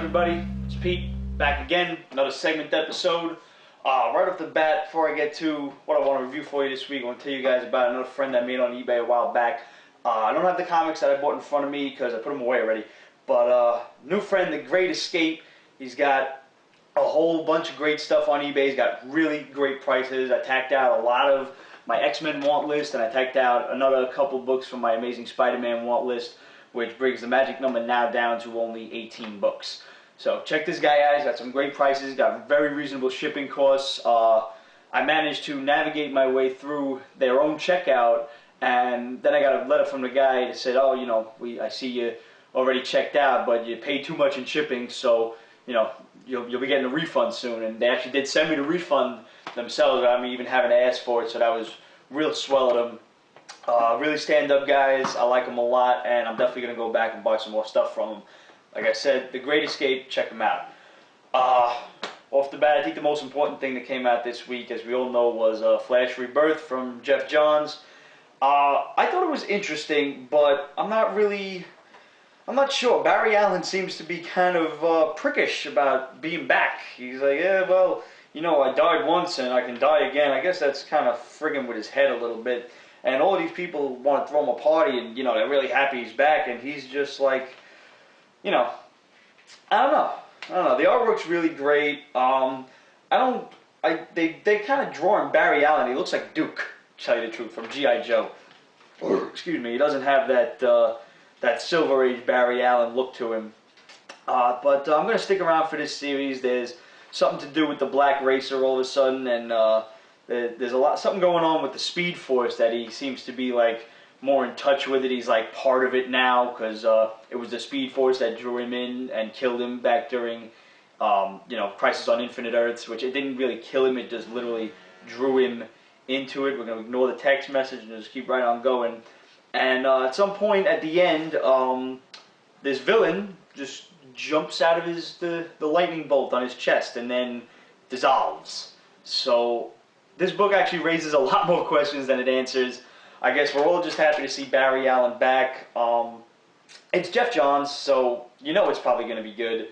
Everybody, it's Pete, back again, another segment episode. Right off the bat, before I get to what I want to review for you this week, I want to tell you guys about another friend I made on eBay a while back. I don't have the comics that I bought in front of me because I put them away already, but new friend, The Great Escape. He's got a whole bunch of great stuff on eBay. He's got really great prices. I tacked out a lot of my X-Men want list, and I tacked out another couple books from my Amazing Spider-Man want list, which brings the magic number now down to only 18 books. So check this guy out. He's got some great prices. He's got very reasonable shipping costs. I managed to navigate my way through their own checkout, and then I got a letter from the guy that said, "Oh, you know, I see you already checked out, but you paid too much in shipping, so you know you'll be getting a refund soon." And they actually did send me the refund themselves, without me even having to ask for it. So that was real swell of them. Really stand-up guys. I like them a lot, and I'm definitely gonna go back and buy some more stuff from them. Like I said, The Great Escape, check them out. Off the bat, I think the most important thing that came out this week, as we all know, was Flash Rebirth from Geoff Johns. I thought it was interesting, but I'm not sure. Barry Allen seems to be kind of prickish about being back. He's like, yeah, well, you know, I died once and I can die again. I guess that's kind of frigging with his head a little bit. And all these people want to throw him a party, and, you know, they're really happy he's back, and he's just like, you know, I don't know. The artwork's really great. They kind of drawing Barry Allen. He looks like Duke, to tell you the truth, from G.I. Joe. Excuse me. He doesn't have that Silver Age Barry Allen look to him. But I'm going to stick around for this series. There's something to do with the Black Racer all of a sudden, and there's something going on with the Speed Force that he seems to be like more in touch with it. He's like part of it now, because it was the Speed Force that drew him in and killed him back during you know, Crisis on Infinite Earths, which it didn't really kill him, it just literally drew him into it. We're going to ignore the text message and just keep right on going. And at some point at the end, this villain just jumps out of the lightning bolt on his chest and then dissolves. So this book actually raises a lot more questions than it answers. I guess we're all just happy to see Barry Allen back. It's Geoff Johns, so you know it's probably going to be good.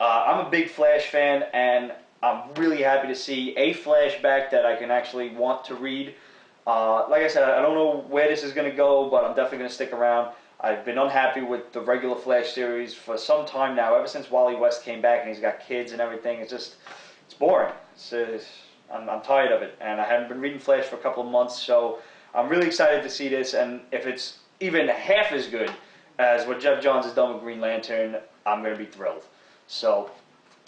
I'm a big Flash fan, and I'm really happy to see a Flash back that I can actually want to read. Like I said, I don't know where this is going to go, but I'm definitely going to stick around. I've been unhappy with the regular Flash series for some time now, ever since Wally West came back and he's got kids and everything. It's boring. I'm tired of it, and I haven't been reading Flash for a couple of months, so I'm really excited to see this, and if it's even half as good as what Geoff Johns has done with Green Lantern, I'm going to be thrilled. So,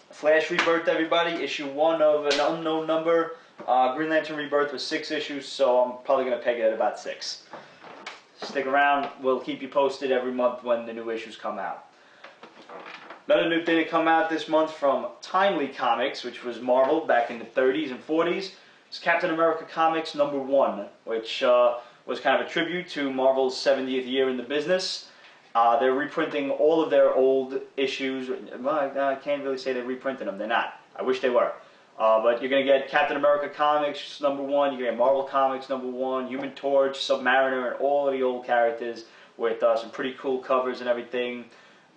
Flash Rebirth, everybody, issue 1 of an unknown number. Green Lantern Rebirth was 6 issues, so I'm probably going to peg it at about 6. Stick around. We'll keep you posted every month when the new issues come out. Another new thing to come out this month from Timely Comics, which was Marvel back in the 30s and 40s. It's Captain America Comics #1, which was kind of a tribute to Marvel's 70th year in the business. They're reprinting all of their old issues. Well, I can't really say they're reprinting them. They're not. I wish they were. But you're going to get Captain America Comics #1. You're going to get Marvel Comics #1, Human Torch, Submariner, and all of the old characters with some pretty cool covers and everything.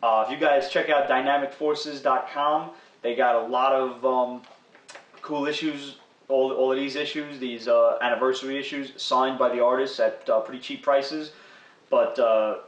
If you guys check out DynamicForces.com, they got a lot of cool issues. All of these issues, these anniversary issues, signed by the artists at pretty cheap prices. But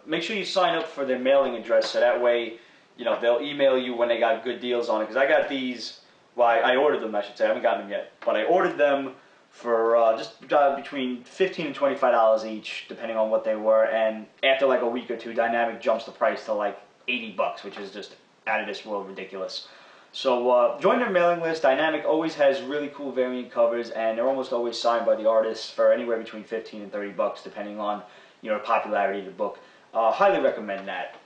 make sure you sign up for their mailing address, so that way, you know, they'll email you when they got good deals on it. Because I got these, well, I ordered them, I should say. I haven't gotten them yet. But I ordered them for just between $15 and $25 each, depending on what they were. And after like a week or two, Dynamic jumps the price to like $80, which is just out of this world ridiculous. So join their mailing list. Dynamic always has really cool variant covers, and they're almost always signed by the artists for anywhere between $15 and $30, depending on, you know, the popularity of the book. Highly recommend that.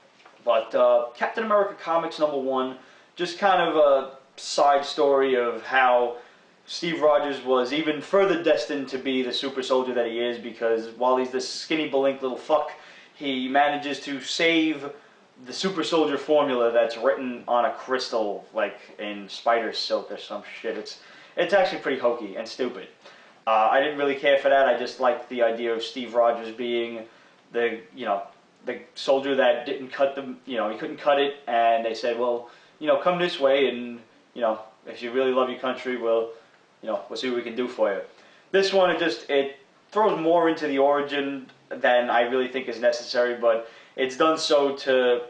But Captain America Comics #1, just kind of a side story of how Steve Rogers was even further destined to be the super soldier that he is, because while he's this skinny, belink little fuck, he manages to save the super soldier formula that's written on a crystal, like in spider silk or some shit. It's actually pretty hokey and stupid. I didn't really care for that. I just liked the idea of Steve Rogers being the soldier that didn't cut the, he couldn't cut it, and they said, well, come this way, and if you really love your country, we'll see what we can do for you. This one, it throws more into the origin than I really think is necessary, but it's done so to,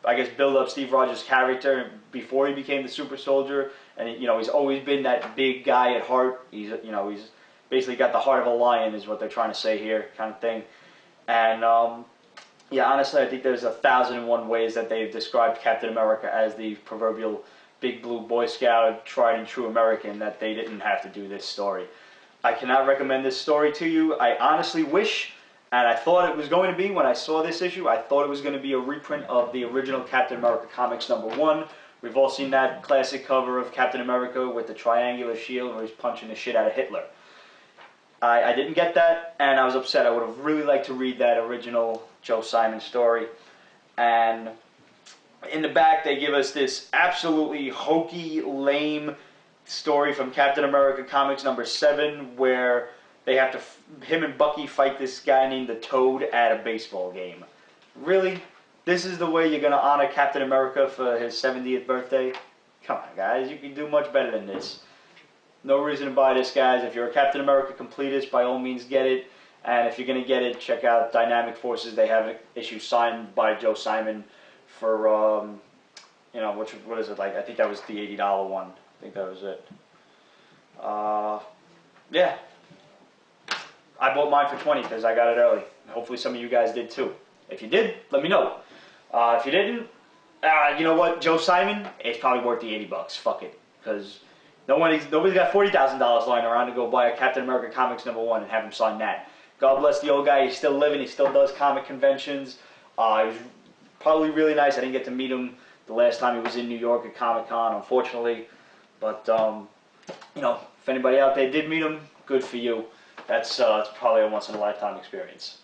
I guess, build up Steve Rogers' character before he became the super soldier. And he's always been that big guy at heart. He's basically got the heart of a lion, is what they're trying to say here, kind of thing. And yeah, honestly, I think there's 1,001 ways that they've described Captain America as the proverbial big blue Boy Scout, tried and true American, that they didn't have to do this story. I cannot recommend this story to you. I honestly wish, and I thought it was going to be when I saw this issue, I thought it was going to be a reprint of the original Captain America Comics #1. We've all seen that classic cover of Captain America with the triangular shield where he's punching the shit out of Hitler. I didn't get that, and I was upset. I would have really liked to read that original Joe Simon story. And in the back, they give us this absolutely hokey, lame story from Captain America Comics #7, where they have to, him and Bucky fight this guy named the Toad at a baseball game. Really? This is the way you're going to honor Captain America for his 70th birthday? Come on, guys. You can do much better than this. No reason to buy this, guys. If you're a Captain America completist, by all means get it. And if you're going to get it, check out Dynamic Forces. They have an issue signed by Joe Simon for, what is it, like, I think that was the $80 one. I think that was it. Yeah. I bought mine for $20 because I got it early. Hopefully some of you guys did too. If you did, let me know. If you didn't, you know what, Joe Simon, it's probably worth the $80. Fuck it. Because nobody's got $40,000 lying around to go buy a Captain America Comics #1 and have him sign that. God bless the old guy. He's still living. He still does comic conventions. He was probably really nice. I didn't get to meet him the last time he was in New York at Comic-Con, unfortunately. But, if anybody out there did meet him, good for you. That's probably a once-in-a-lifetime experience.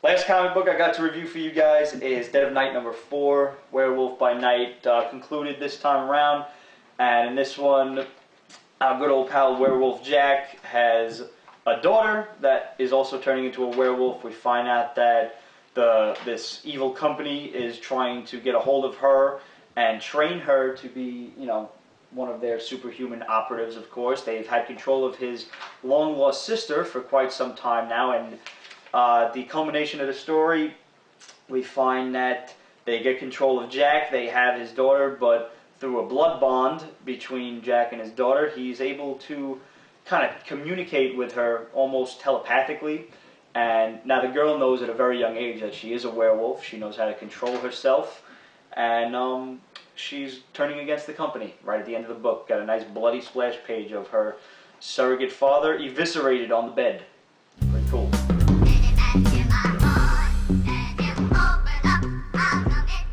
Last comic book I got to review for you guys is Dead of Night #4, Werewolf by Night, concluded this time around. And in this one, our good old pal Werewolf Jack has a daughter that is also turning into a werewolf. We find out that this evil company is trying to get a hold of her and train her to be, one of their superhuman operatives, of course. They've had control of his long-lost sister for quite some time now, and the culmination of the story, we find that they get control of Jack. They have his daughter, but through a blood bond between Jack and his daughter, he's able to kind of communicate with her almost telepathically. And now the girl knows at a very young age that she is a werewolf. She knows how to control herself. And she's turning against the company right at the end of the book. Got a nice bloody splash page of her surrogate father eviscerated on the bed. Pretty cool.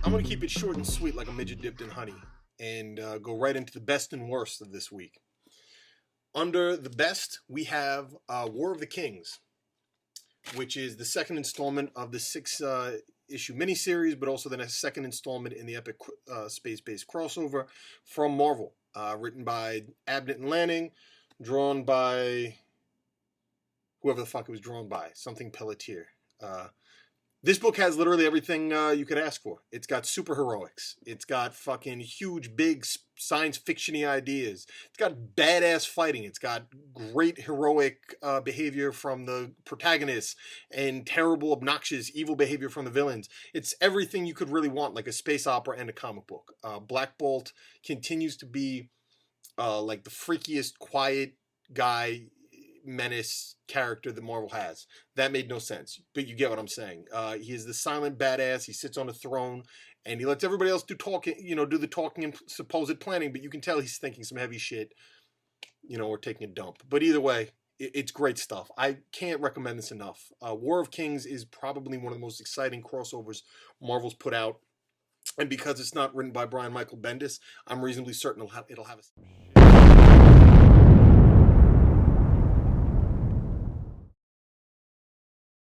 I'm going to keep it short and sweet like a midget dipped in honey and go right into the best and worst of this week. Under the best, we have War of the Kings, which is the second installment of the 6-issue miniseries, but also the second installment in the epic space-based crossover from Marvel. Written by Abnett and Lanning, drawn by whoever the fuck it was drawn by, something Pelletier. This book has literally everything you could ask for. It's got superheroics. It's got fucking huge, big science fiction-y ideas. It's got badass fighting. It's got great heroic behavior from the protagonists and terrible, obnoxious, evil behavior from the villains. It's everything you could really want, like a space opera and a comic book. Black Bolt continues to be like the freakiest, quiet guy menace character that Marvel has. That made no sense, but you get what I'm saying. He is the silent badass. He sits on a throne and he lets everybody else do the talking and supposed planning, but you can tell he's thinking some heavy shit, or taking a dump. But either way, it's great stuff. I can't recommend this enough. War of Kings is probably one of the most exciting crossovers Marvel's put out, and because it's not written by Brian Michael Bendis, I'm reasonably certain it'll have a